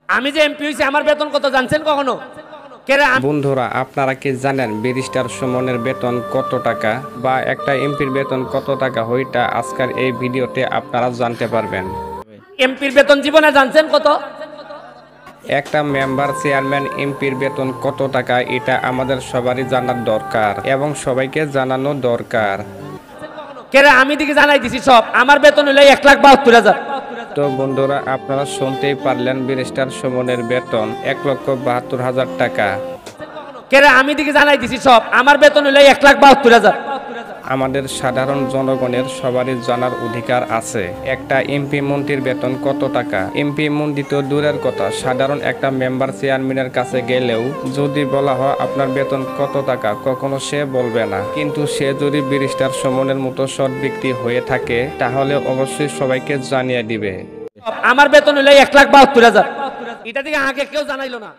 আমি যে এমপি হইছি আমার বেতন কত জানছেন কখনো? বন্ধুরা, আপনারা কি জানেন ব্যারিস্টার সুমনের বেতন কত টাকা বা একটা এমপির বেতন কত টাকা? ওইটা আজকের এই ভিডিওতে আপনারা জানতে পারবেন। এমপির বেতন জীবনে জানছেন কত? একটা মেম্বার চেয়ারম্যান এমপির বেতন কত টাকা এটা আমাদের সবারই জানার দরকার এবং সবাইকে জানানো দরকার। আমি দিকে জানাই দিছি সব। আমার বেতন হলো 1,72,000। তো বন্ধুরা, আপনারা শুনতেই পারলেন ব্যারিস্টার সুমনের বেতন 1,72,000 টাকা। আমি দিকে জানাই দিছি সব। আমার বেতন হলো 1,72,000। আমাদের সাধারণ জনগণের সবারই জানার অধিকার আছে একটা এমপি মন্ত্রীর বেতন কত টাকা। এমপি মন্ত্রী তো দূরের কথা, সাধারণ একটা মেম্বার চেয়ারম্যানের কাছে গেলেও যদি বলা হয় আপনার বেতন কত টাকা, কখনো সে বলবে না। কিন্তু সে যদি ব্যারিস্টার সুমনের মতো সৎ ব্যক্তি হয়ে থাকে তাহলে অবশ্যই সবাইকে জানিয়ে দিবে। আমার বেতন হলো 1,72,000। এটা থেকে আগে কেউ জানাইলো না।